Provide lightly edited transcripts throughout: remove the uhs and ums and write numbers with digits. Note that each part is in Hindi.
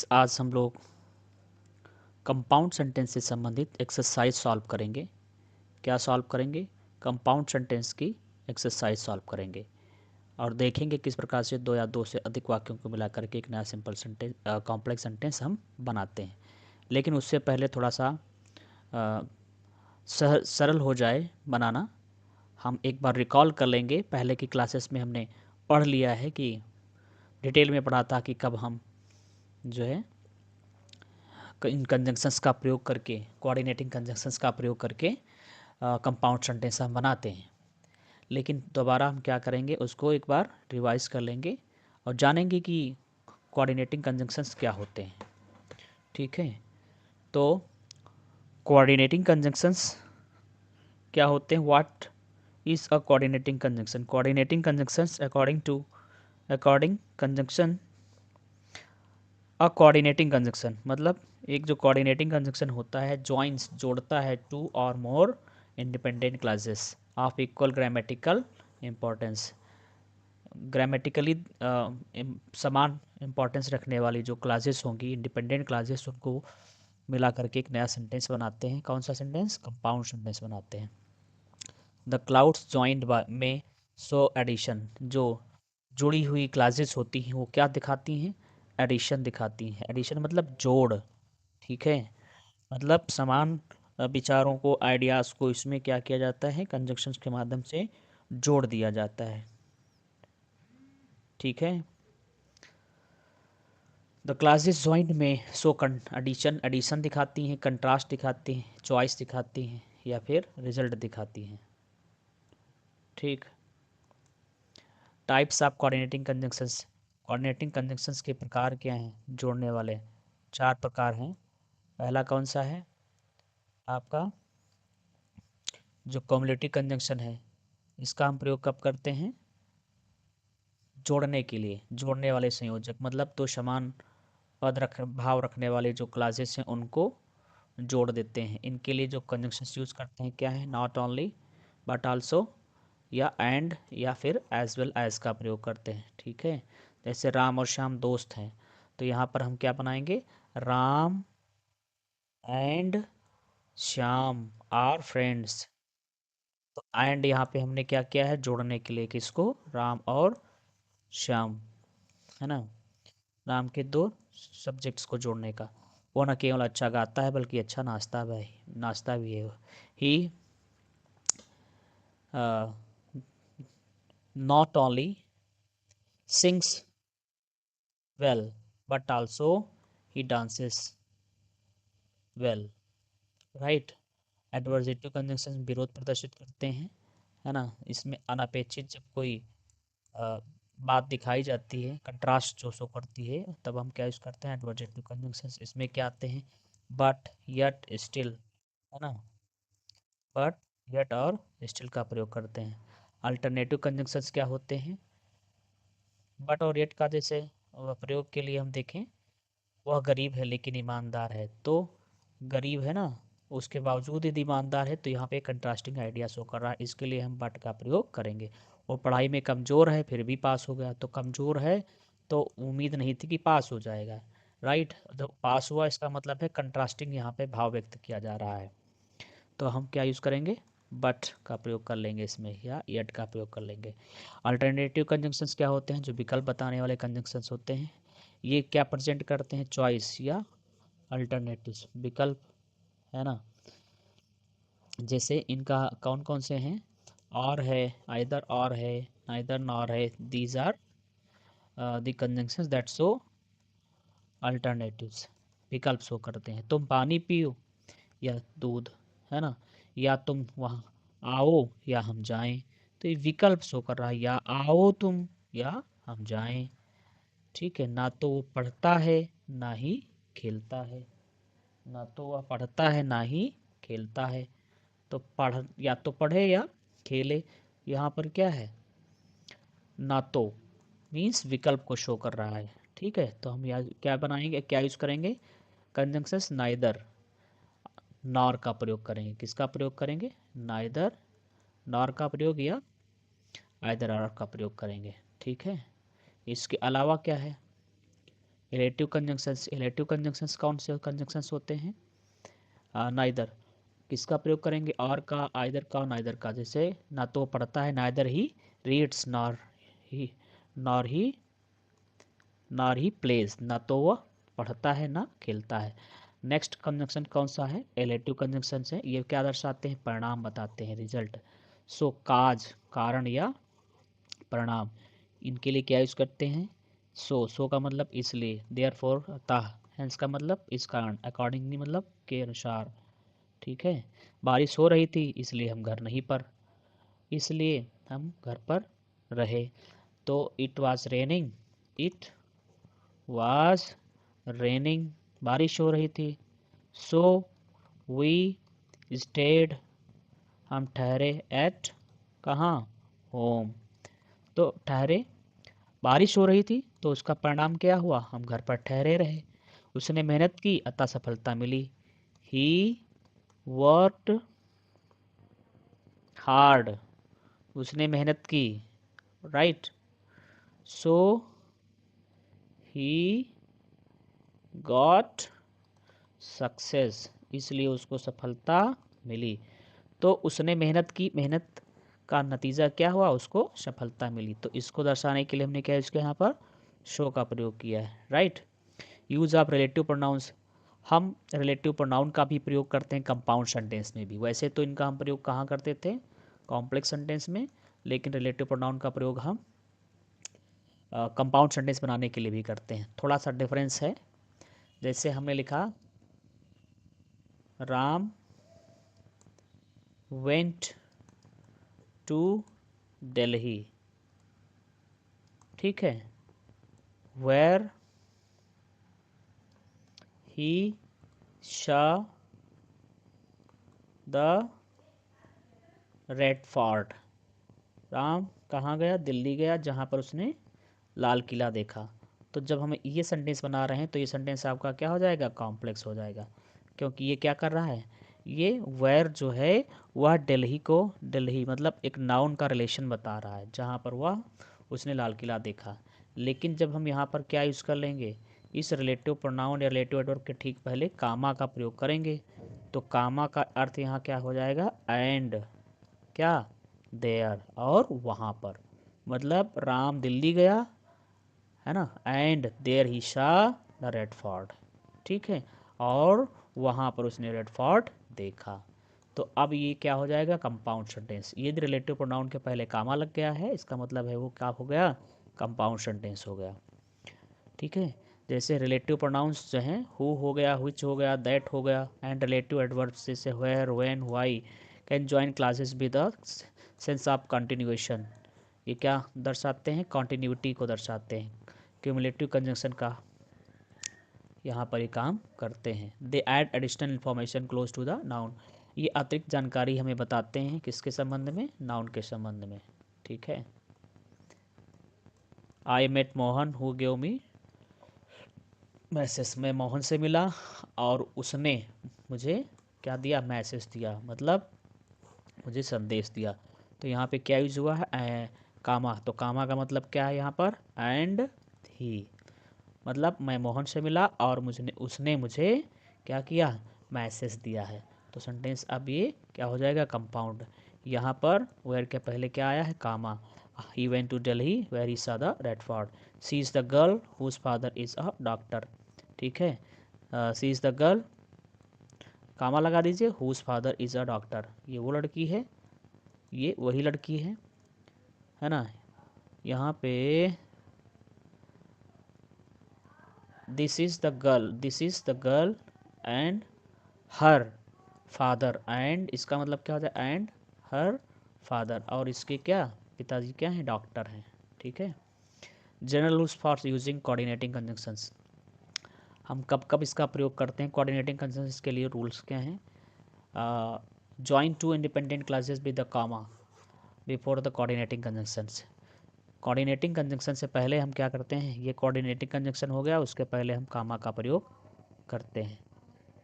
स्टूडेंट्स, आज हम लोग कंपाउंड सेंटेंस से संबंधित एक्सरसाइज सॉल्व करेंगे। क्या सॉल्व करेंगे? कंपाउंड सेंटेंस की एक्सरसाइज सॉल्व करेंगे और देखेंगे किस प्रकार से दो या दो से अधिक वाक्यों को मिलाकर के एक नया सिंपल सेंटेंस कॉम्प्लेक्स सेंटेंस हम बनाते हैं। लेकिन उससे पहले थोड़ा सा सरल हो जाए बनाना, हम एक बार रिकॉल कर लेंगे। पहले की क्लासेस में हमने पढ़ लिया है कि डिटेल में पढ़ा था कि कब हम जो है इन कंजंक्शंस का प्रयोग करके, कोऑर्डिनेटिंग कंजंक्शंस का प्रयोग करके कंपाउंड सेंटेंस हम बनाते हैं। लेकिन दोबारा हम क्या करेंगे, उसको एक बार रिवाइज कर लेंगे और जानेंगे कि कोऑर्डिनेटिंग कंजंक्शंस क्या होते हैं। ठीक है, तो कोऑर्डिनेटिंग कंजंक्शंस क्या होते हैं? What is a coordinating conjunction? Coordinating conjunctions according conjunction, a coordinating conjunction मतलब एक जो कोऑर्डिनेटिंग कंजंक्शन होता है, जॉइंस जोड़ता है टू और more independent classes of equal grammatical importance. Grammatically समान इम्पोर्टेंस रखने वाली जो क्लासेस होंगी, इंडिपेंडेंट क्लासेस, उनको मिला करके एक नया सेंटेंस बनाते हैं। कौन सा सेंटेंस? कंपाउंड सेंटेंस बनाते हैं। द क्लाउड्स जॉइंड में सो एडिशन, जो जुड़ी हुई क्लासेस होती हैं वो क्या दिखाती हैं? एडिशन दिखाती हैं। एडिशन मतलब जोड़। ठीक है, मतलब समान विचारों को, आइडियाज़ को इसमें क्या किया जाता है? कंजंक्शंस के माध्यम से जोड़ दिया जाता है। ठीक है, द क्लासेस जॉइंट में सो एडिशन एडिशन दिखाती हैं, कंट्रास्ट दिखाती हैं, चॉइस दिखाती हैं या फिर रिजल्ट दिखाती हैं। ठीक, types of coordinating conjunctions. Coordinating conjunctions के प्रकार क्या हैं? जोड़ने वाले 4 प्रकार हैं। पहला कौन सा है आपका? जो कम्युलेटिव कंजंक्शन है, इसका हम प्रयोग कब करते हैं? जोड़ने के लिए। जोड़ने वाले संयोजक मतलब दो समान भाव रखने वाले जो क्लासेस हैं उनको जोड़ देते हैं। इनके लिए जो कंजंक्शंस यूज करते हैं क्या है? नॉट ओनली बट आल्सो, या एंड, या फिर एज वेल एज का प्रयोग करते हैं। ठीक है, जैसे राम और श्याम दोस्त हैं, तो यहाँ पर हम क्या बनाएंगे? Ram and Shyam are friends. तो एंड यहाँ पे हमने क्या किया है? जोड़ने के लिए। किसको? राम और श्याम, है ना, राम के दो सब्जेक्ट्स को जोड़ने का। वो न केवल अच्छा गाता है बल्कि अच्छा नाचता भी है। He not only sings well but also he dances well. Right, adversative conjunction विरोध प्रदर्शित करते हैं, है ना। इसमें अनपेक्षित जब कोई बात दिखाई जाती है, कंट्रास्ट जो शो करती है, तब हम क्या यूज करते हैं? एडवर्जेटिव कंजंक्शंस। इसमें क्या आते हैं? बट, यट, स्टिल, है ना, बट, यट और स्टिल का प्रयोग करते हैं। अल्टरनेटिव कंजंक्शंस क्या होते हैं? बट और यट का जैसे प्रयोग के लिए हम देखें, वह गरीब है लेकिन ईमानदार है, तो गरीब है ना, उसके बावजूद यदि ईमानदार है, तो यहाँ पे कंट्रास्टिंग आइडिया शो कर रहा है, इसके लिए हम बट का प्रयोग करेंगे। वो पढ़ाई में कमज़ोर है फिर भी पास हो गया, तो कमज़ोर है तो उम्मीद नहीं थी कि पास हो जाएगा। राइट, जब पास हुआ इसका मतलब है कंट्रास्टिंग यहाँ पे भाव व्यक्त किया जा रहा है। तो हम क्या यूज़ करेंगे? बट का प्रयोग कर लेंगे इसमें, या यट का प्रयोग कर लेंगे। अल्टरनेटिव कंजंक्शंस क्या होते हैं? जो विकल्प बताने वाले कंजंक्शंस होते हैं। ये क्या प्रेजेंट करते हैं? चॉइस या अल्टरनेटिव्स, विकल्प, है ना। जैसे इनका कौन कौन से हैं? और है, आइदर और है, नाइदर नॉर है। These are the conjunctions that show alternatives, विकल्प शो करते हैं। तुम पानी पियो या दूध, है ना, या तुम वहाँ आओ या हम जाएं, तो ये विकल्प शो कर रहा है, या आओ तुम या हम जाएं। ठीक है, ना तो वो पढ़ता है ना ही खेलता है, ना तो वह पढ़ता है ना ही खेलता है। तो पढ़, या तो पढ़े या खेले। यहाँ पर क्या है? ना तो मीन्स विकल्प को शो कर रहा है। ठीक है, तो हम यहाँ क्या बनाएंगे, क्या यूज करेंगे? कंजंक्शंस नाइदर नॉर का प्रयोग करेंगे। किसका प्रयोग करेंगे? नाइदर नॉर का प्रयोग या आइदर और का प्रयोग करेंगे। ठीक है, इसके अलावा क्या है? रिलेटिव कंजंक्शंस कौन से कंजंक्शंस होते हैं? नाइदर। किसका प्रयोग करेंगे? और का, आइदर का, नाइदर का। जैसे ना तो पढ़ता है, neither he reads, nor he plays. ना तो वह पढ़ता है ना खेलता है। नेक्स्ट कंजंक्शन कौन सा है? एलेटिव कंजंक्शन है। ये क्या दर्शाते हैं? परिणाम बताते हैं, रिजल्ट। सो काज, कारण या परिणाम, इनके लिए क्या यूज करते हैं? सो का मतलब इसलिए, देयर फॉर अतः, हेंस का मतलब इस कारण, अकॉर्डिंगली मतलब के अनुसार। ठीक है। बारिश हो रही थी इसलिए हम घर नहीं पर, इसलिए हम घर पर रहे। तो it was raining, it was raining, बारिश हो रही थी। सो वी स्टेड, हम ठहरे, एट, कहाँ? होम। तो ठहरे, बारिश हो रही थी तो उसका परिणाम क्या हुआ? हम घर पर ठहरे रहे। उसने मेहनत की अतः सफलता मिली। ही वर्कड हार्ड, उसने मेहनत की, right. So he got success, इसलिए उसको सफलता मिली। तो उसने मेहनत की, मेहनत का नतीजा क्या हुआ? उसको सफलता मिली। तो इसको दर्शाने के लिए हमने क्या इसके यहाँ पर शो का प्रयोग किया है, right. Use of relative pronouns, हम रिलेटिव प्रोनाउन का भी प्रयोग करते हैं कंपाउंड सेंटेंस में भी। वैसे तो इनका हम प्रयोग कहाँ करते थे? कॉम्प्लेक्स सेंटेंस में, लेकिन रिलेटिव प्रोनाउन का प्रयोग हम कंपाउंड सेंटेंस बनाने के लिए भी करते हैं। थोड़ा सा डिफरेंस है। जैसे हमने लिखा राम वेंट टू दिल्ली, ठीक है, वेयर ही शा द रेड फोर्ट, राम कहाँ गया? दिल्ली गया, जहाँ पर उसने लाल किला देखा। तो जब हम ये सेंटेंस बना रहे हैं तो ये सेंटेंस आपका क्या हो जाएगा? कॉम्प्लेक्स हो जाएगा, क्योंकि ये क्या कर रहा है? ये वेयर जो है वह दिल्ली को, दिल्ली मतलब एक नाउन का रिलेशन बता रहा है, जहाँ पर वह उसने लाल किला देखा। लेकिन जब हम यहाँ पर क्या यूज़ कर लेंगे? इस रिलेटिव प्रोनाउन या रिलेटिव एडवर्ब के ठीक पहले कामा का प्रयोग करेंगे। तो कामा का अर्थ यहाँ क्या हो जाएगा? एंड, क्या? देयर, और वहाँ पर। मतलब राम दिल्ली गया, है ना, एंड देयर ही शा द रेड फोर्ट, ठीक है, और वहाँ पर उसने रेड फोर्ट देखा। तो अब ये क्या हो जाएगा? Compound sentence. ये रिलेटिव प्रोनाउन के पहले कामा लग गया है, इसका मतलब है वो क्या हो गया? कंपाउंड सेंटेंस हो गया, ठीक है। जैसे रिलेटिव प्रोनाउंस जो हैं, हु हो गया, व्हिच हो गया, दैट हो गया, एंड रिलेटिव एडवर्ब्स जैसे where, when, why can join clauses with the sense of continuation. ये क्या दर्शाते हैं? कॉन्टिन्यूटी को दर्शाते हैं। क्यूमुलेटिव कंजंक्शन का यहाँ पर ये काम करते हैं। They add additional information close to the noun, ये अतिरिक्त जानकारी हमें बताते हैं किसके संबंध में? नाउन के संबंध में, ठीक है। I met Mohan who gave me message, मैं मोहन से मिला और उसने मुझे क्या दिया? मैसेज दिया, मतलब मुझे संदेश दिया। तो यहाँ पे क्या यूज हुआ है? कामा। तो कामा का मतलब क्या है यहाँ पर? एंड ही, मतलब मैं मोहन से मिला और मुझे, उसने मुझे क्या किया? मैसेज दिया है। तो सेंटेंस अब ये क्या हो जाएगा? कंपाउंड। यहाँ पर वेयर के पहले क्या आया है? Comma. He went to Delhi where he saw the red fort. She is the girl whose father is a doctor, ठीक है। She is the girl, comma लगा दीजिए, whose father is a doctor, ये वो लड़की है, ये वही लड़की है ना। यहाँ पे this is the girl, this is the girl and her father, and इसका मतलब क्या होता है? एंड हर फादर, और इसके क्या? पिताजी क्या हैं? डॉक्टर हैं, ठीक है। General rules for using coordinating conjunctions, हम कब कब इसका प्रयोग करते हैं? कोऑर्डिनेटिंग कंजंक्शंस के लिए रूल्स क्या हैं? Join two independent clauses with the comma before the coordinating conjunctions. Coordinating conjunction से पहले हम क्या करते हैं? ये कोऑर्डिनेटिंग कंजंक्शन हो गया, उसके पहले हम कामा का प्रयोग करते हैं,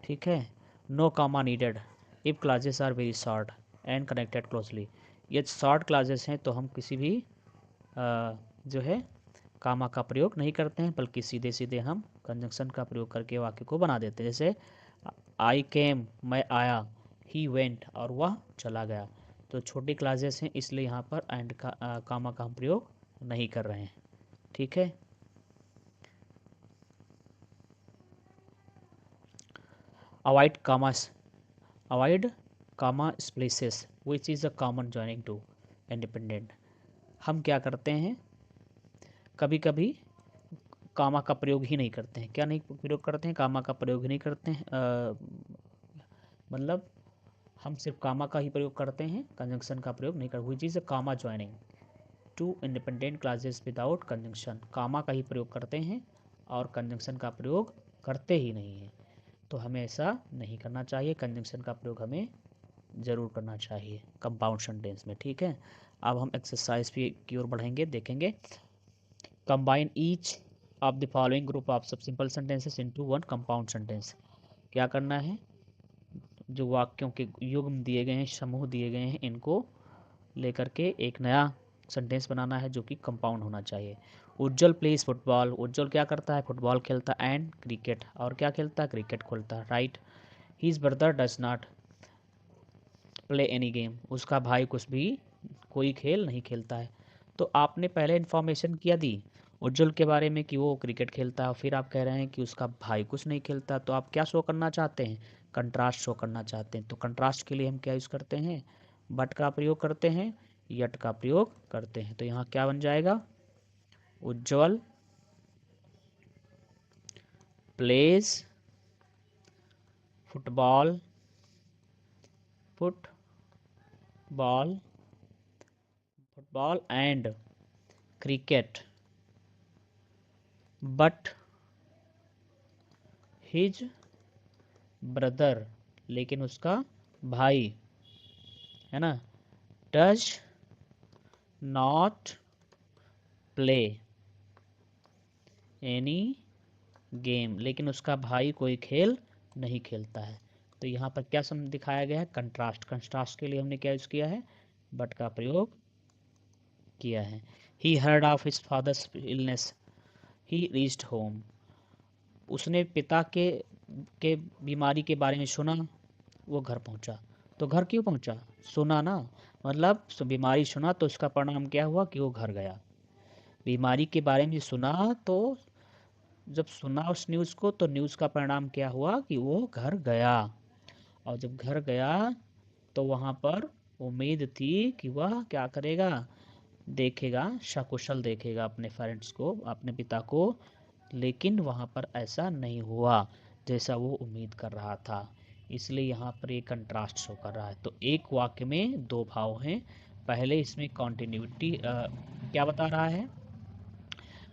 ठीक है। No comma needed if clauses are very short and connected closely, ये शॉर्ट क्लासेस हैं तो हम किसी भी जो है कामा का प्रयोग नहीं करते हैं, बल्कि सीधे सीधे हम कंजंक्शन का प्रयोग करके वाक्य को बना देते हैं। जैसे आई केम, मैं आया, ही वेंट, और वह चला गया। तो छोटी क्लासेस हैं इसलिए यहाँ पर एंड का कामा का हम प्रयोग नहीं कर रहे हैं। ठीक है। Avoid commas, avoid comma splices which is a common joining two independent. हम क्या करते हैं, कभी कभी कामा का प्रयोग ही नहीं करते हैं। क्या नहीं प्रयोग करते हैं? कामा का प्रयोग ही नहीं करते हैं। मतलब हम सिर्फ कामा का ही प्रयोग करते हैं, कंजंक्शन का प्रयोग नहीं करते। Which is a comma joining two independent clauses without conjunction. Comma का ही प्रयोग करते हैं और कंजंक्शन का प्रयोग करते ही नहीं है। तो हमें ऐसा नहीं करना चाहिए, कंजंक्शन का प्रयोग हमें ज़रूर करना चाहिए कंपाउंड सेंटेंस में। ठीक है। अब हम एक्सरसाइज की ओर बढ़ेंगे, देखेंगे। Combine each of the following group of सब simple sentences into one compound sentence. क्या करना है, जो वाक्यों के युग्म दिए गए हैं, समूह दिए गए हैं, इनको लेकर के एक नया सेंटेंस बनाना है जो कि कंपाउंड होना चाहिए। उज्जवल प्लेस फुटबॉल। उज्जवल क्या करता है? फुटबॉल खेलता है। एंड क्रिकेट, और क्या खेलता है? क्रिकेट खेलता है। Right. His brother does not play any game. उसका भाई कुछ भी कोई खेल नहीं खेलता है। तो आपने पहले इन्फॉर्मेशन क्या दी उज्जवल के बारे में कि वो क्रिकेट खेलता है, और फिर आप कह रहे हैं कि उसका भाई कुछ नहीं खेलता। तो आप क्या शो करना चाहते हैं? कंट्रास्ट शो करना चाहते हैं। तो कंट्रास्ट के लिए हम क्या यूज़ करते हैं? बट का प्रयोग करते हैं, यट का प्रयोग करते हैं। तो यहाँ क्या बन जाएगा? Ujjwal plays football, football, football and cricket, but his brother, लेकिन उसका भाई है ना, does not play any game, लेकिन उसका भाई कोई खेल नहीं खेलता है। तो यहाँ पर क्या सम दिखाया गया है? कंट्रास्ट। कंट्रास्ट के लिए हमने क्या यूज़ किया है? बट का प्रयोग किया है। He heard of his father's illness, he reached home. उसने पिता के बीमारी के बारे में सुना, वो घर पहुंचा। तो घर क्यों पहुंचा? सुना ना, मतलब बीमारी सुना तो उसका परिणाम क्या हुआ कि वो घर गया। बीमारी के बारे में सुना, तो जब सुना उस न्यूज़ को तो न्यूज़ का परिणाम क्या हुआ कि वो घर गया। और जब घर गया तो वहाँ पर उम्मीद थी कि वह क्या करेगा? देखेगा, सकुशल देखेगा अपने पेरेंट्स को, अपने पिता को। लेकिन वहाँ पर ऐसा नहीं हुआ जैसा वो उम्मीद कर रहा था। इसलिए यहाँ पर एक कंट्रास्ट शो कर रहा है। तो एक वाक्य में दो भाव हैं। पहले इसमें कॉन्टिन्यूटी क्या बता रहा है?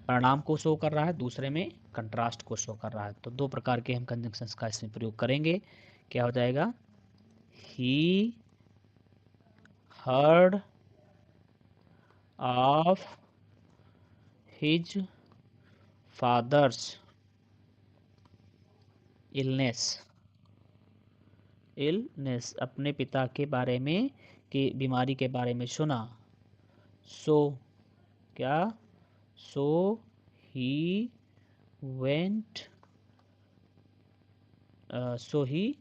परिणाम को शो कर रहा है। दूसरे में कंट्रास्ट को शो कर रहा है। तो दो प्रकार के हम कंजंक्शंस का इसमें प्रयोग करेंगे। क्या हो जाएगा? He heard of his father's illness, illness अपने पिता के बारे में कि बीमारी के बारे में सुना। सो क्या? So he went, so he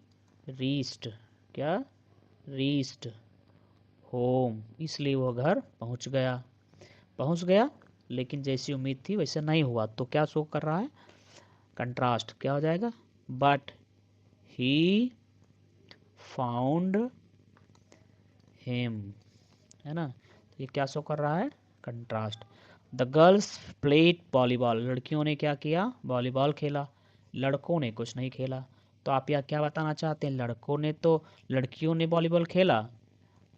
reached, क्या? रीच्ड होम, इसलिए वो घर पहुंच गया। पहुंच गया, लेकिन जैसी उम्मीद थी वैसे नहीं हुआ। तो क्या शो कर रहा है? कंट्रास्ट। क्या हो जाएगा? बट ही फाउंड हिम, है ना। तो ये क्या शो कर रहा है? Contrast. The girls played volleyball. लड़कियों ने क्या किया? वॉलीबॉल खेला। लड़कों ने कुछ नहीं खेला। तो आप यहाँ क्या बताना चाहते हैं? लड़कों ने तो, लड़कियों ने वॉलीबॉल खेला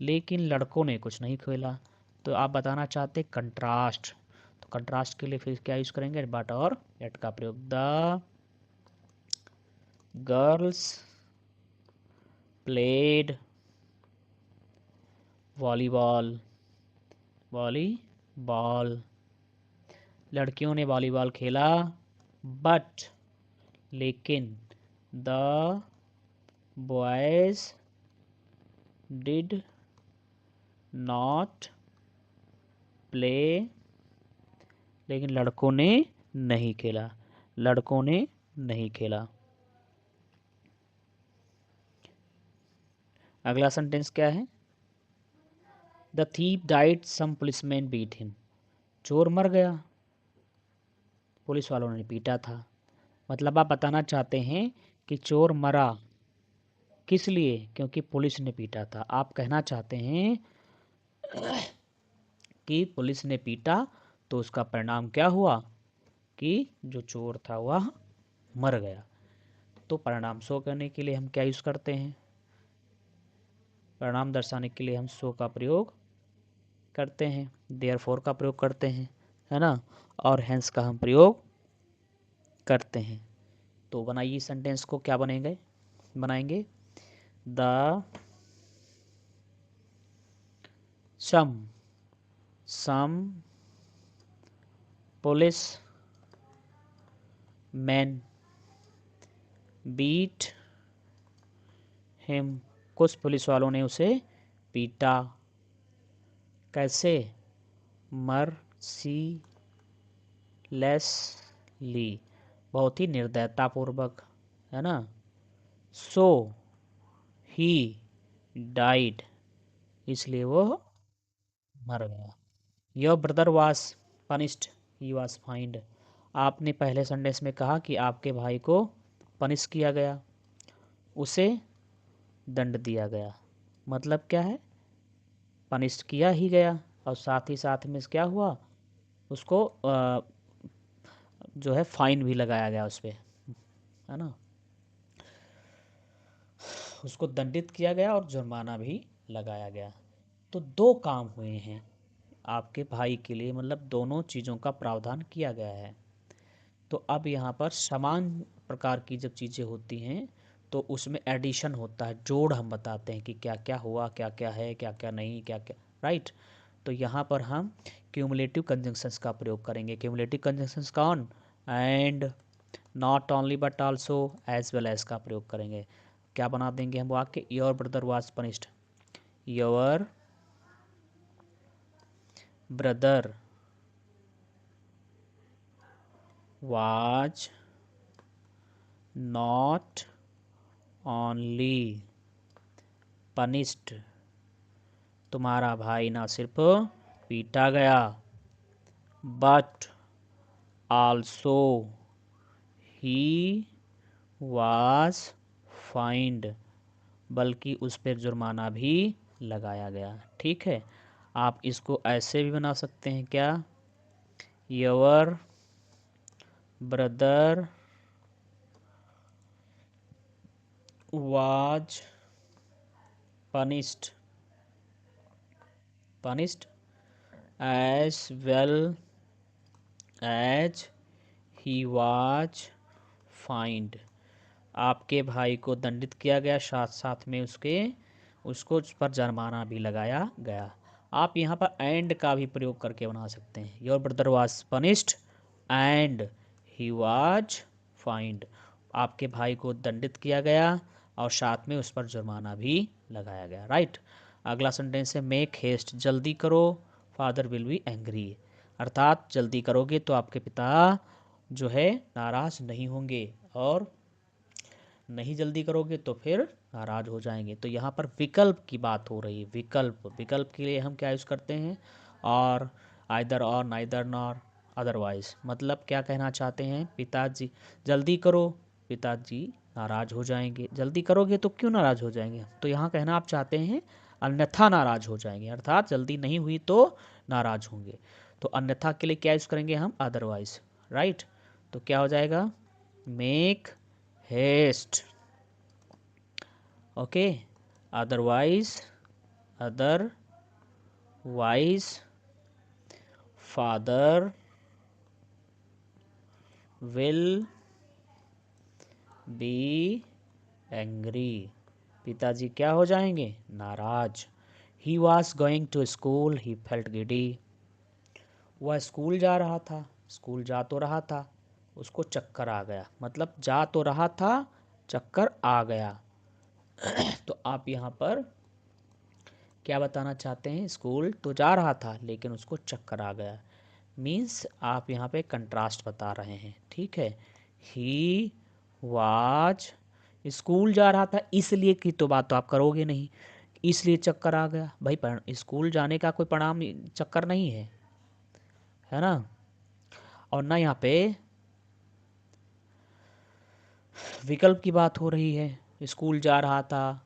लेकिन लड़कों ने कुछ नहीं खेला। तो आप बताना चाहते हैं कंट्रास्ट। तो कंट्रास्ट के लिए फिर क्या यूज़ करेंगे? बट और एट का प्रयोग। The girls played volleyball, volleyball, लड़कियों ने वॉलीबॉल खेला। बट, लेकिन, the boys did not play, लेकिन लड़कों ने नहीं खेला। लड़कों ने नहीं खेला। अगला सेंटेंस क्या है? The thief died, some policeman beat him. चोर मर गया, पुलिस वालों ने पीटा था। मतलब आप बताना चाहते हैं कि चोर मरा किस लिए? क्योंकि पुलिस ने पीटा था। आप कहना चाहते हैं कि पुलिस ने पीटा तो उसका परिणाम क्या हुआ कि जो चोर था वह मर गया। तो परिणाम शो करने के लिए हम क्या यूज़ करते हैं? परिणाम दर्शाने के लिए हम शो का प्रयोग करते हैं, देयरफॉर का प्रयोग करते हैं, है ना, और हेंस का हम प्रयोग करते हैं। तो बनाइए सेंटेंस को, क्या बनाएंगे? The some policeman beat him. कुछ पुलिस वालों ने उसे पीटा। कैसे? मर्सीलेसली, बहुत ही निर्दयतापूर्वक, है ना। सो ही डाइड, इसलिए वो मर गया। Your brother was punished, he was find. आपने पहले सेंटेंस में कहा कि आपके भाई को पनिश किया गया, उसे दंड दिया गया। मतलब क्या है? पनिश किया ही गया और साथ ही साथ में क्या हुआ, उसको जो है फाइन भी लगाया गया उस पर, है ना। उसको दंडित किया गया और जुर्माना भी लगाया गया। तो दो काम हुए हैं आपके भाई के लिए, मतलब दोनों चीज़ों का प्रावधान किया गया है। तो अब यहाँ पर समान प्रकार की जब चीज़ें होती हैं तो उसमें एडिशन होता है, जोड़ हम बताते हैं कि क्या क्या हुआ, क्या क्या है, क्या क्या नहीं, क्या क्या, राइट। तो यहाँ पर हम क्यूमुलेटिव कंजंक्शंस का प्रयोग करेंगे। क्यूमुलेटिव कंजंक्शंस कौन? And, not only but also, as well as का प्रयोग करेंगे। क्या बना देंगे हम वाक्य? Your brother was punished, your brother was not only punished, तुम्हारा भाई ना सिर्फ पीटा गया, but also he was fined, बल्कि उस पर जुर्माना भी लगाया गया। ठीक है, आप इसको ऐसे भी बना सकते हैं, क्या? Your brother was punished as well as he was fined। आपके भाई को दंडित किया गया, साथ साथ में उसको उस पर जुर्माना भी लगाया गया। आप यहाँ पर एंड का भी प्रयोग करके बना सकते हैं। Your brother was punished and he was find, आपके भाई को दंडित किया गया और साथ में उस पर जुर्माना भी लगाया गया, राइट। अगला सेंटेंस है मेक हेस्ट, जल्दी करो, फादर विल बी एंग्री। अर्थात जल्दी करोगे तो आपके पिता जो है नाराज नहीं होंगे, और नहीं जल्दी करोगे तो फिर नाराज हो जाएंगे। तो यहाँ पर विकल्प की बात हो रही है। विकल्प के लिए हम क्या यूज़ करते हैं? और, आइदर और, नाइदर नॉर, अदरवाइज। मतलब क्या कहना चाहते हैं? पिताजी जल्दी करो, पिताजी नाराज हो जाएंगे। जल्दी करोगे तो क्यों नाराज हो जाएंगे? तो यहाँ कहना आप चाहते हैं अन्यथा नाराज हो जाएंगे, अर्थात जल्दी नहीं हुई तो नाराज होंगे। तो अन्यथा के लिए क्या यूज़ करेंगे हम? Otherwise, right. तो क्या हो जाएगा? Make haste, okay. Otherwise father will be angry, पिताजी क्या हो जाएंगे? नाराज। He was going to school, he felt giddy, वह स्कूल जा रहा था, स्कूल जा तो रहा था, उसको चक्कर आ गया। मतलब जा तो रहा था, चक्कर आ गया। तो आप यहाँ पर क्या बताना चाहते हैं? स्कूल तो जा रहा था लेकिन उसको चक्कर आ गया। मीन्स आप यहाँ पे कंट्रास्ट बता रहे हैं, ठीक है, ही वाज, स्कूल जा रहा था इसलिए की तो बात तो आप करोगे नहीं, इसलिए चक्कर आ गया। भाई स्कूल जाने का कोई परिणाम चक्कर नहीं है ना। और ना यहाँ पे विकल्प की बात हो रही है, स्कूल जा रहा था,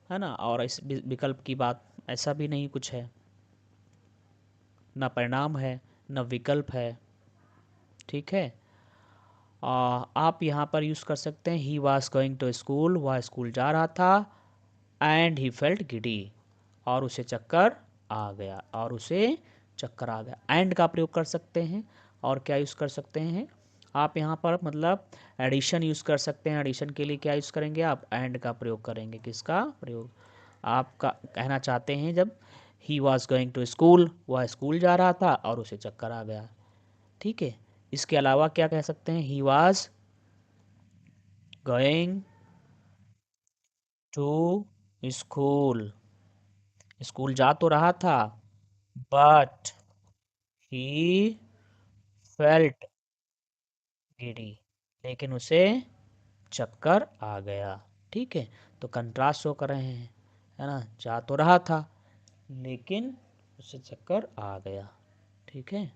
है ना। और इस विकल्प की बात ऐसा भी नहीं कुछ है, ना परिणाम है ना विकल्प है। ठीक है। आप यहाँ पर यूज़ कर सकते हैं he was going to school, वह स्कूल जा रहा था, एंड ही फेल्ट गिडी, और उसे चक्कर आ गया, और उसे चक्कर आ गया। एंड का प्रयोग कर सकते हैं, और क्या यूज़ कर सकते हैं आप यहाँ पर, मतलब एडिशन यूज़ कर सकते हैं। एडिशन के लिए क्या यूज़ करेंगे आप, एंड का प्रयोग करेंगे। किसका प्रयोग, आपका कहना चाहते हैं जब he was going to school, वह स्कूल जा रहा था और उसे चक्कर आ गया। ठीक है। इसके अलावा क्या कह सकते हैं, he was going to school, school जा तो रहा था, बट ही फेल्ट गिडी, लेकिन उसे चक्कर आ गया। ठीक है। तो कंट्रास्ट शो कर रहे हैं, है ना, जा तो रहा था लेकिन उसे चक्कर आ गया। ठीक है।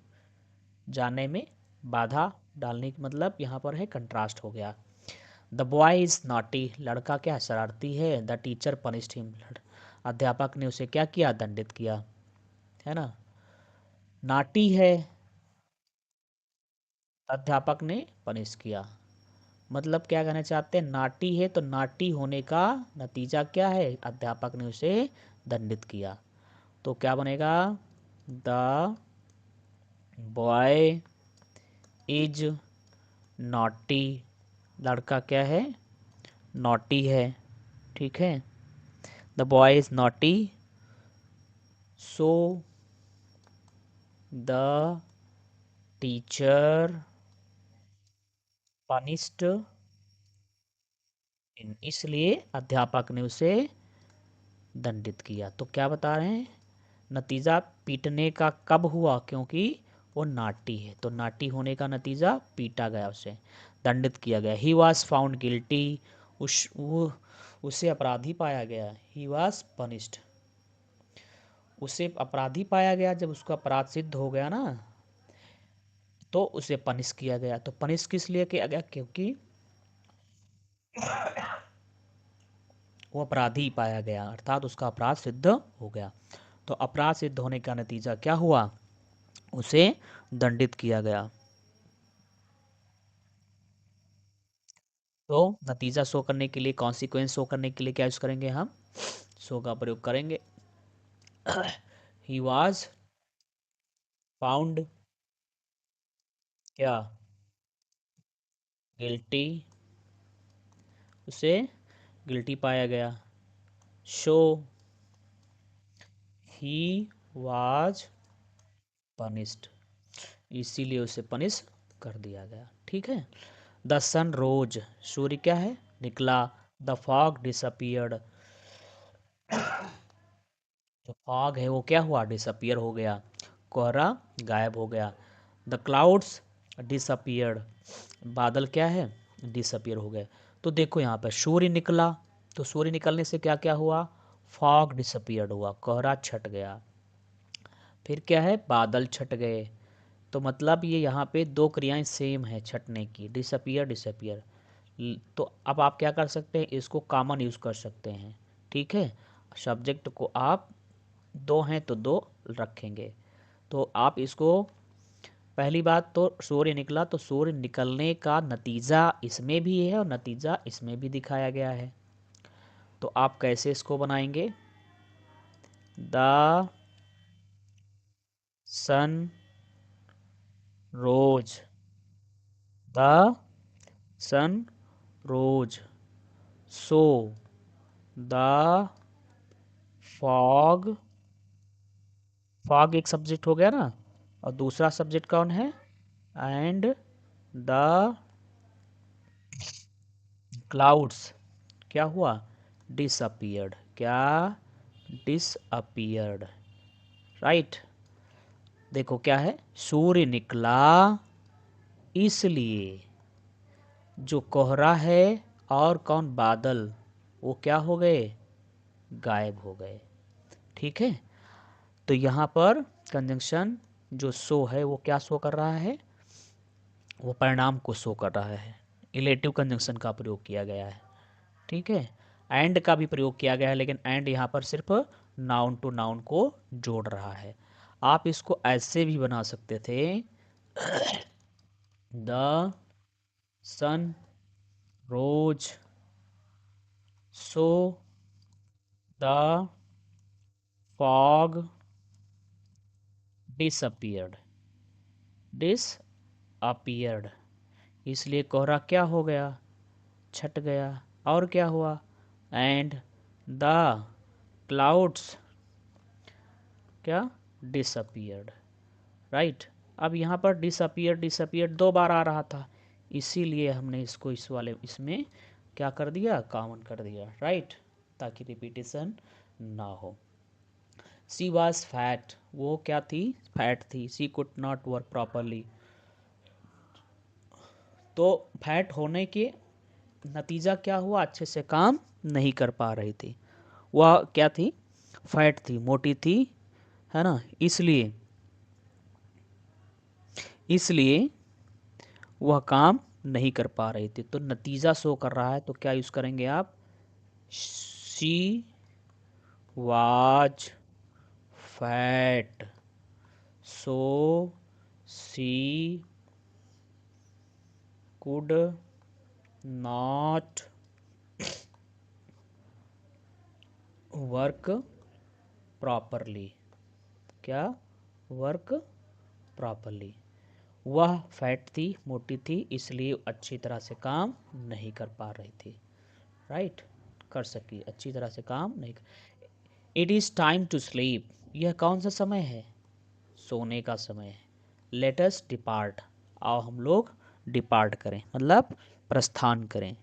जाने में बाधा डालने की मतलब यहाँ पर है कंट्रास्ट हो गया। द बॉय इज नॉटी, लड़का क्या शरारती है। द टीचर पनिश्ड हिम, अध्यापक ने उसे क्या किया, दंडित किया, है ना। नाटी है, अध्यापक ने पनिश किया, मतलब क्या कहना चाहते हैं, नाटी है तो नाटी होने का नतीजा क्या है, अध्यापक ने उसे दंडित किया। तो क्या बनेगा, द बॉय इज नॉटी, लड़का क्या है, नॉटी है। ठीक है। The boy is naughty, so the teacher punished him, इसलिए अध्यापक ने उसे दंडित किया। तो क्या बता रहे हैं, नतीजा पीटने का कब हुआ, क्योंकि वो नाटी है, तो नाटी होने का नतीजा पीटा गया, उसे दंडित किया गया। ही वॉज फाउंड गिल्टी, उसे अपराधी पाया गया। ही वॉज पनिश्ड, उसे अपराधी पाया गया, जब उसका अपराध सिद्ध हो गया ना तो उसे पनिश किया गया। तो पनिश किस लिए किया गया, क्योंकि वो अपराधी पाया गया, अर्थात उसका अपराध सिद्ध हो गया। तो अपराध सिद्ध होने का नतीजा क्या हुआ, उसे दंडित किया गया। तो नतीजा शो करने के लिए, कॉन्सिक्वेंस शो करने के लिए क्या यूज करेंगे हम, शो का प्रयोग करेंगे। ही वॉज फाउंड क्या, गिल्टी, उसे गिल्टी पाया गया। शो, ही वाज पनिश्ड, इसीलिए उसे पनिश कर दिया गया। ठीक है। द सन रोज, सूर्य क्या है, निकला। द फॉग डिसअपियर्ड, जो फॉग है वो क्या हुआ, डिसअपियर हो गया, कोहरा गायब हो गया। द क्लाउड्स डिसअपियर्ड, बादल क्या है, डिसअपियर हो गए। तो देखो यहाँ पर सूर्य निकला, तो सूर्य निकलने से क्या क्या हुआ, फॉग डिसअपियर्ड हुआ, कोहरा छट गया। फिर क्या है, बादल छट गए। तो मतलब ये यहाँ पे दो क्रियाएं सेम है छटने की, डिसअपियर डिसअपियर। तो अब आप क्या कर सकते हैं, इसको कॉमन यूज़ कर सकते हैं। ठीक है। सब्जेक्ट को आप दो हैं तो दो रखेंगे। तो आप इसको, पहली बात तो सूर्य निकला, तो सूर्य निकलने का नतीजा इसमें भी है और नतीजा इसमें भी दिखाया गया है। तो आप कैसे इसको बनाएंगे, the sun rose, the sun rose, so the fog, fog एक सब्जेक्ट हो गया ना, और दूसरा सब्जेक्ट कौन है, एंड द क्लाउड्स क्या हुआ, डिसअपियर्ड, क्या, डिसअपियर्ड। राइट। देखो क्या है, सूर्य निकला इसलिए जो कोहरा है और कौन बादल, वो क्या हो गए, गायब हो गए। ठीक है, तो यहाँ पर कंजंक्शन जो शो है वो क्या शो कर रहा है, वो परिणाम को शो कर रहा है। इलेटिव कंजंक्शन का प्रयोग किया गया है। ठीक है, एंड का भी प्रयोग किया गया है, लेकिन एंड यहाँ पर सिर्फ नाउन टू नाउन को जोड़ रहा है। आप इसको ऐसे भी बना सकते थे, the sun rose so the fog disappeared. Disappeared, इसलिए कोहरा क्या हो गया, छट गया। और क्या हुआ, एंड द क्लाउड्स क्या, डिसअपियर्ड। राइट, अब यहाँ पर डिसअपियर डिसअपियर दो बार आ रहा था, इसीलिए हमने इसको इस वाले इसमें क्या कर दिया, कॉमन कर दिया। राइट, ताकि रिपीटेशन ना हो। सी वॉज फैट, वो क्या थी, फैट थी। सी कुड नॉट वर्क प्रॉपरली, तो फैट होने के नतीजा क्या हुआ, अच्छे से काम नहीं कर पा रही थी। वह क्या थी, फैट थी, मोटी थी, है ना, इसलिए इसलिए वह काम नहीं कर पा रही थी। तो नतीजा शो कर रहा है, तो क्या यूज़ करेंगे आप, she was fat so she could not work properly. क्या, वर्क प्रॉपरली, वह फैट थी, मोटी थी, इसलिए अच्छी तरह से काम नहीं कर पा रही थी। राइट, कर सकी, अच्छी तरह से काम नहीं कर। It is time to sleep, यह कौन सा समय है, सोने का समय है। लेट अस डिपार्ट, आओ हम लोग डिपार्ट करें, मतलब प्रस्थान करें।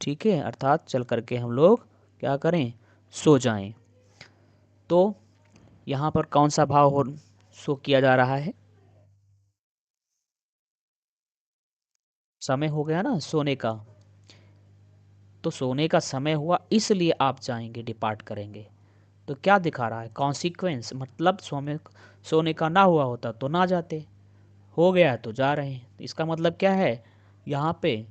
ठीक है, अर्थात चल करके हम लोग क्या करें, सो जाएं। तो यहाँ पर कौन सा भाव हो शो किया जा रहा है, समय हो गया ना सोने का, तो सोने का समय हुआ इसलिए आप जाएंगे, डिपार्ट करेंगे। तो क्या दिखा रहा है, कॉन्सिक्वेंस, मतलब सोने का ना हुआ होता तो ना जाते, हो गया तो जा रहे हैं। तो इसका मतलब क्या है, यहाँ पे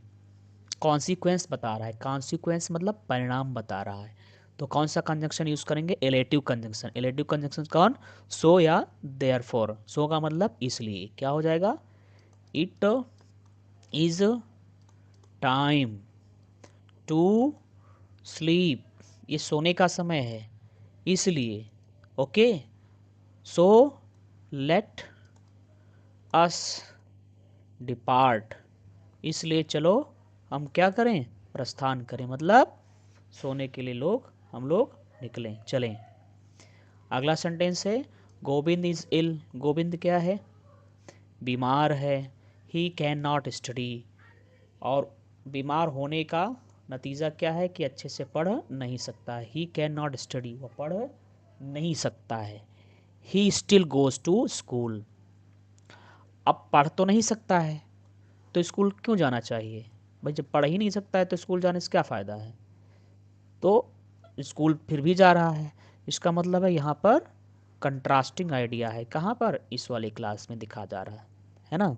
कॉन्सिक्वेंस बता रहा है। कॉन्सिक्वेंस मतलब परिणाम बता रहा है। तो कौन सा कंजंक्शन यूज करेंगे, एलेटिव कंजंक्शन। एलेटिव कंजंक्शन कौन, सो या देयरफॉर। सो का मतलब इसलिए, क्या हो जाएगा, it is time to sleep, ये सोने का समय है इसलिए। Okay, so let us depart, इसलिए चलो हम क्या करें, प्रस्थान करें, मतलब सोने के लिए हम लोग निकलें, चलें। अगला सेंटेंस है, गोविंद इज इल, गोविंद क्या है, बीमार है। ही कैन नॉट स्टडी, और बीमार होने का नतीजा क्या है कि अच्छे से पढ़ नहीं सकता है। ही कैन नॉट स्टडी, वह पढ़ नहीं सकता है। He still goes to school, अब पढ़ तो नहीं सकता है तो स्कूल क्यों जाना चाहिए, भाई जब पढ़ ही नहीं सकता है तो स्कूल जाने से क्या फ़ायदा है। तो स्कूल फिर भी जा रहा है। इसका मतलब है यहाँ पर कंट्रास्टिंग आइडिया है, कहाँ पर, इस वाली क्लास में दिखा जा रहा है ना।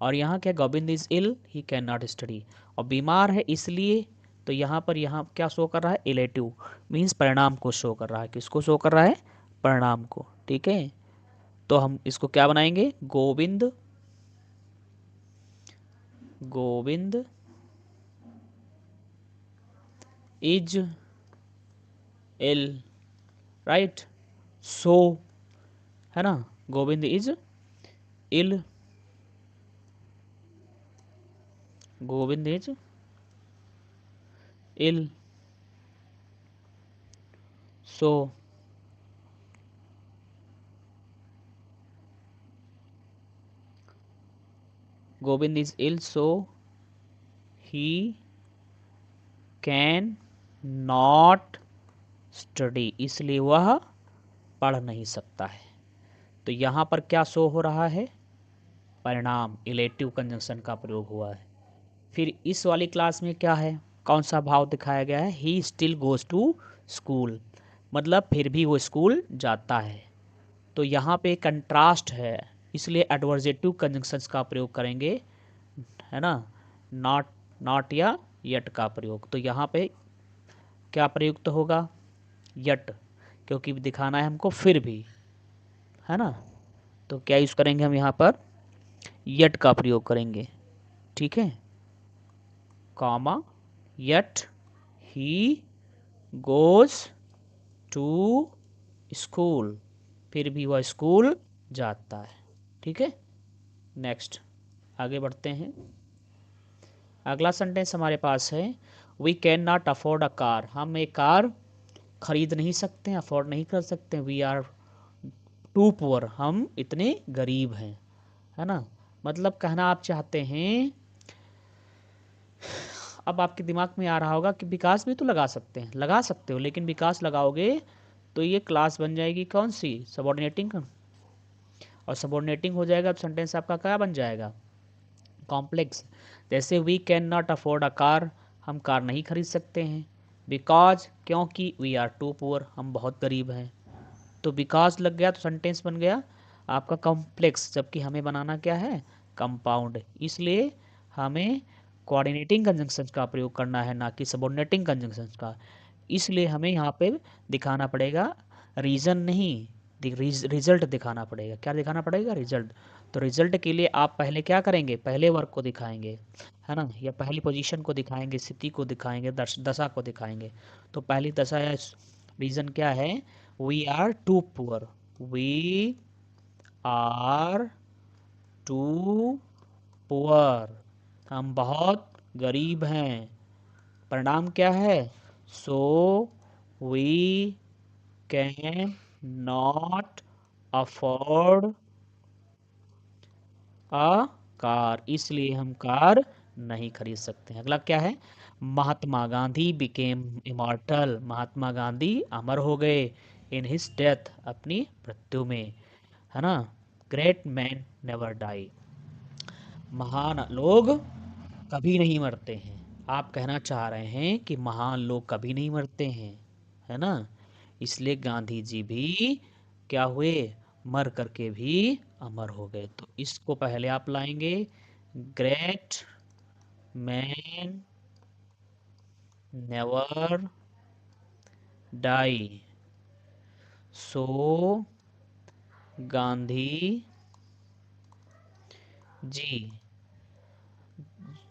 और यहाँ क्या, Govind is ill he can not study, और बीमार है इसलिए, तो यहाँ पर यहाँ क्या शो कर रहा है, इलेटिव, मीन्स परिणाम को शो कर रहा है। किसको शो कर रहा है, परिणाम को। ठीक है, तो हम इसको क्या बनाएंगे, Govind Govind is ill, right, so, है ना, Govind is ill, Govind is ill, so Govind is ill so he can not study, इसलिए वह पढ़ नहीं सकता है। तो यहाँ पर क्या शो हो रहा है, परिणाम, इलेटिव कंजंक्शन का प्रयोग हुआ है। फिर इस वाली क्लास में क्या है, कौन सा भाव दिखाया गया है, he still goes to school, मतलब फिर भी वो स्कूल जाता है। तो यहाँ पे कंट्रास्ट है, इसलिए एडवर्जेटिव कंजंक्शंस का प्रयोग करेंगे, है ना, नॉट, नॉट या यट का प्रयोग। तो यहाँ पे क्या प्रयुक्त होगा, यट, क्योंकि दिखाना है हमको फिर भी, है ना। तो क्या यूज़ करेंगे हम यहाँ पर, यट का प्रयोग करेंगे, ठीक है, comma, yet he goes to school, फिर भी वह स्कूल जाता है, ठीक है। नेक्स्ट आगे बढ़ते हैं। अगला सेंटेंस हमारे पास है, we can not afford a car, हम एक कार खरीद नहीं सकते, अफोर्ड नहीं कर सकते, वी आर टू पुअर, हम इतने गरीब हैं, है ना। मतलब कहना आप चाहते हैं, अब आपके दिमाग में आ रहा होगा कि विकास भी तो लगा सकते हैं, लगा सकते हो, लेकिन विकास लगाओगे तो ये क्लास बन जाएगी कौन सी, सबऑर्डिनेटिंग, और सबऑर्डिनेटिंग हो जाएगा, अब सेंटेंस आपका क्या बन जाएगा, कॉम्प्लेक्स। जैसे we can not afford a car, हम कार नहीं खरीद सकते हैं, बिकॉज, क्योंकि, वी आर टू पुअर, हम बहुत गरीब हैं। तो बिकॉज लग गया तो सेंटेंस बन गया आपका कॉम्प्लेक्स, जबकि हमें बनाना क्या है, कंपाउंड। इसलिए हमें कोऑर्डिनेटिंग कंजंक्शंस का प्रयोग करना है, ना कि सबऑर्डिनेटिंग कंजंक्शंस का। इसलिए हमें यहाँ पे दिखाना पड़ेगा रीज़न नहीं, रिजल्ट दिखाना पड़ेगा। क्या दिखाना पड़ेगा, रिजल्ट। तो रिजल्ट के लिए आप पहले क्या करेंगे, पहले वर्ग को दिखाएंगे, है ना, या पहली पोजीशन को दिखाएंगे, स्थिति को दिखाएंगे, दशा को दिखाएंगे। तो पहली दशा या रीज़न क्या है, we are too poor, we are too poor, हम बहुत गरीब हैं। परिणाम क्या है, so we can not afford a car, इसलिए हम कार नहीं खरीद सकते हैं। अगला क्या है, महात्मा गांधी बिकेम इमॉर्टल, महात्मा गांधी अमर हो गए, इन हिज डेथ, अपनी मृत्यु में, है ना। ग्रेट मैन नेवर डाई, महान लोग कभी नहीं मरते हैं। आप कहना चाह रहे हैं कि महान लोग कभी नहीं मरते हैं, है ना। इसलिए गांधी जी भी क्या हुए, मर करके भी अमर हो गए। तो इसको पहले आप लाएंगे, great man never die, so Gandhi जी,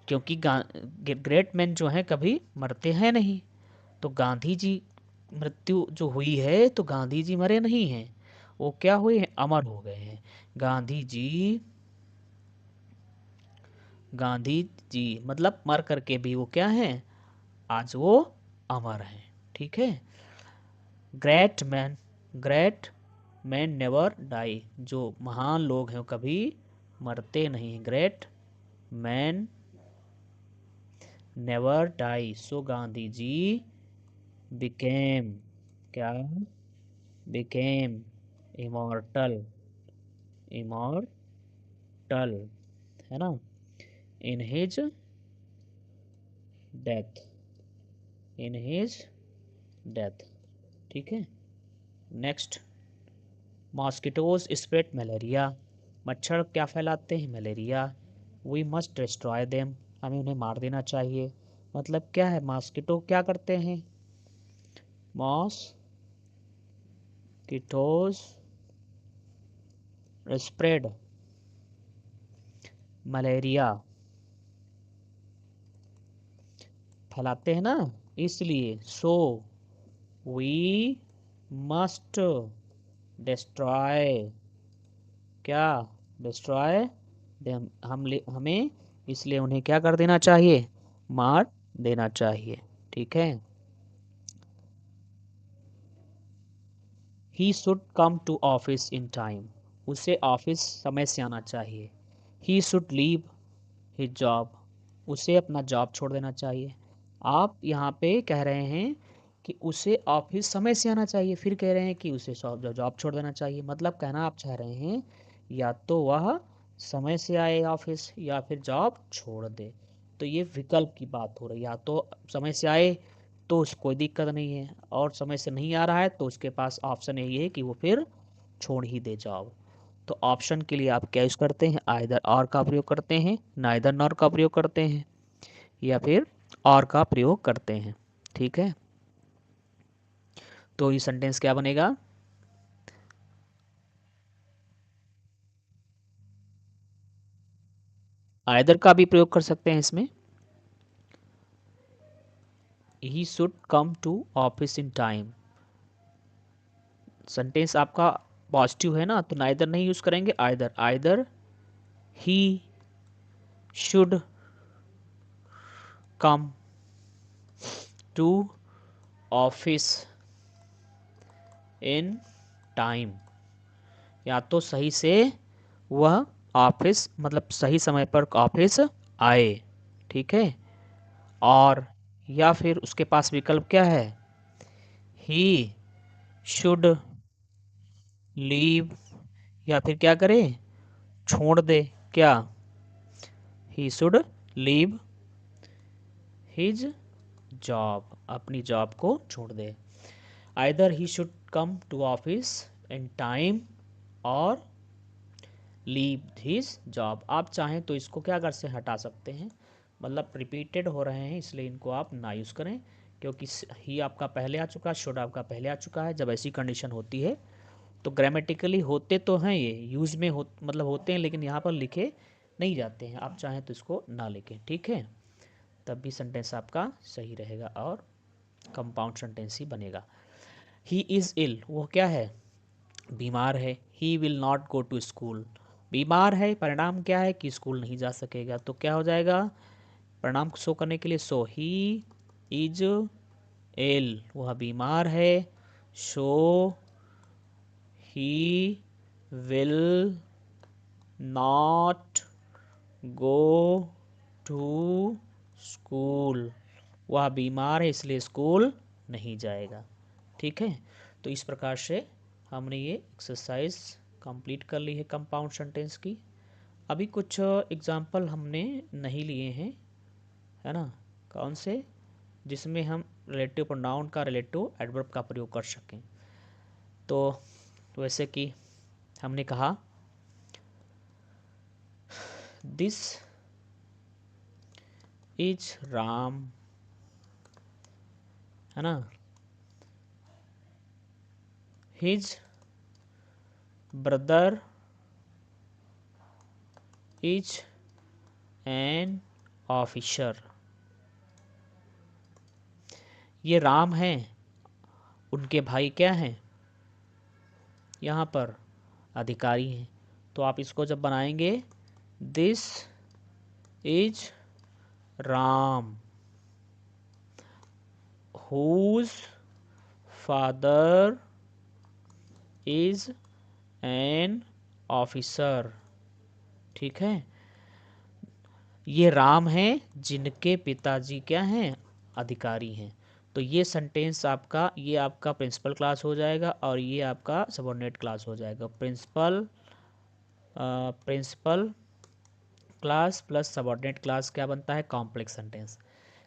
क्योंकि ग्रेट मैन जो हैं कभी मरते हैं नहीं, तो गांधी जी मृत्यु जो हुई है तो गांधी जी मरे नहीं हैं, वो क्या हुए हैं, अमर हो गए हैं। गांधी जी, गांधी जी मतलब मर करके भी वो क्या हैं, आज वो अमर हैं, ठीक है। Great man, great man never die, जो महान लोग हैं वो कभी मरते नहीं, great man never die, so Gandhi ji became, क्या, बिकेम इमॉर्टल, इमॉर्टल, है ना, in his death, in his death, ठीक है। नेक्स्ट, मॉस्किटोज स्प्रेड मलेरिया, मच्छर क्या फैलाते हैं, malaria. We must destroy them, हमें उन्हें मार देना चाहिए। मतलब क्या है, मॉस्किटो क्या करते हैं, मॉस्किटोज स्प्रेड मलेरिया, फैलाते हैं ना, इसलिए सो वी मस्ट डिस्ट्रॉय, क्या, डिस्ट्रॉय देम, हमें इसलिए उन्हें क्या कर देना चाहिए, मार देना चाहिए, ठीक है। He should come to office in time, उसे ऑफिस समय से आना चाहिए। He should leave his job, उसे अपना जॉब छोड़ देना चाहिए। आप यहाँ पे कह रहे हैं कि उसे ऑफिस समय से आना चाहिए, फिर कह रहे हैं कि उसे जॉब छोड़ देना चाहिए। मतलब कहना आप चाह रहे हैं या तो वह समय से आए ऑफिस या फिर जॉब छोड़ दे। तो ये विकल्प की बात हो रही है, या तो समय से आए तो उस कोई दिक्कत नहीं है, और समय से नहीं आ रहा है तो उसके पास ऑप्शन यही है कि वो फिर छोड़ ही दे जॉब। तो ऑप्शन के लिए आप क्या यूज़ करते हैं, आइदर और का प्रयोग करते हैं, नाइदर नॉर का प्रयोग करते हैं, या फिर और का प्रयोग करते हैं। ठीक है, तो ये सेंटेंस क्या बनेगा, आइदर का भी प्रयोग कर सकते हैं इसमें। He should come to office in time, sentence आपका पॉजिटिव है ना, तो नाइदर नहीं यूज करेंगे, either. Either he should come to office in time, या तो सही से वह ऑफिस मतलब सही समय पर ऑफिस आए। ठीक है, और या फिर उसके पास विकल्प क्या है, ही शुड लीव, या फिर क्या करे, छोड़ दे, क्या, he should leave his job, अपनी जॉब को छोड़ दे। Either he should come to office in time or leave his job. आप चाहें तो इसको क्या कर से हटा सकते हैं, मतलब रिपीटेड हो रहे हैं इसलिए इनको आप ना यूज़ करें, क्योंकि ही आपका पहले आ चुका है, शुड आपका पहले आ चुका है। जब ऐसी कंडीशन होती है तो ग्रामेटिकली होते तो हैं, ये यूज़ में हो मतलब होते हैं, लेकिन यहाँ पर लिखे नहीं जाते हैं। आप चाहें तो इसको ना लिखें, ठीक है, तब भी सेंटेंस आपका सही रहेगा और कंपाउंड सेंटेंस ही बनेगा। ही इज़ इल, वो क्या है, बीमार है। He will not go to school, बीमार है, परिणाम क्या है कि स्कूल नहीं जा सकेगा, तो क्या हो जाएगा, परिणाम शो करने के लिए सो ही इज इल, वह बीमार है, so he will not go to school, वह बीमार है इसलिए स्कूल नहीं जाएगा। ठीक है, तो इस प्रकार से हमने ये एक्सरसाइज कंप्लीट कर ली है कंपाउंड सेंटेंस की। अभी कुछ एग्जाम्पल हमने नहीं लिए हैं, है ना, कौन से, जिसमें हम रिलेटिव प्रोनाउन का रिलेटिव एडवर्ब का प्रयोग कर सकें। तो वैसे कि हमने कहा दिस इज राम, है ना, his brother is an officer, ये राम हैं, उनके भाई क्या हैं, यहाँ पर अधिकारी हैं। तो आप इसको जब बनाएंगे, this is Ram whose father is an officer। ठीक है, ये राम हैं जिनके पिताजी क्या हैं, अधिकारी हैं। तो ये सेंटेंस आपका, ये आपका प्रिंसिपल क्लास हो जाएगा और ये आपका सबऑर्डिनेट क्लास हो जाएगा। Principal class plus subordinate class क्या बनता है, कॉम्प्लेक्स सेंटेंस।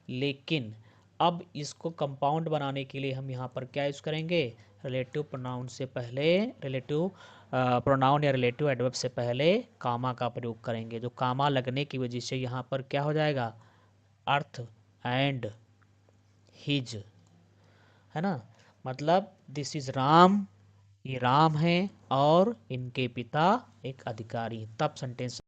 लेकिन अब इसको कंपाउंड बनाने के लिए हम यहाँ पर क्या यूज़ करेंगे, रिलेटिव प्रोनाउन से पहले, रिलेटिव प्रोनाउन या रिलेटिव एडवर्ब से पहले कामा का प्रयोग करेंगे। जो कामा लगने की वजह से यहाँ पर क्या हो जाएगा, अर्थ एंड हिज, है ना, मतलब दिस इज राम, ये राम है और इनके पिता एक अधिकारी, तब सेंटेंस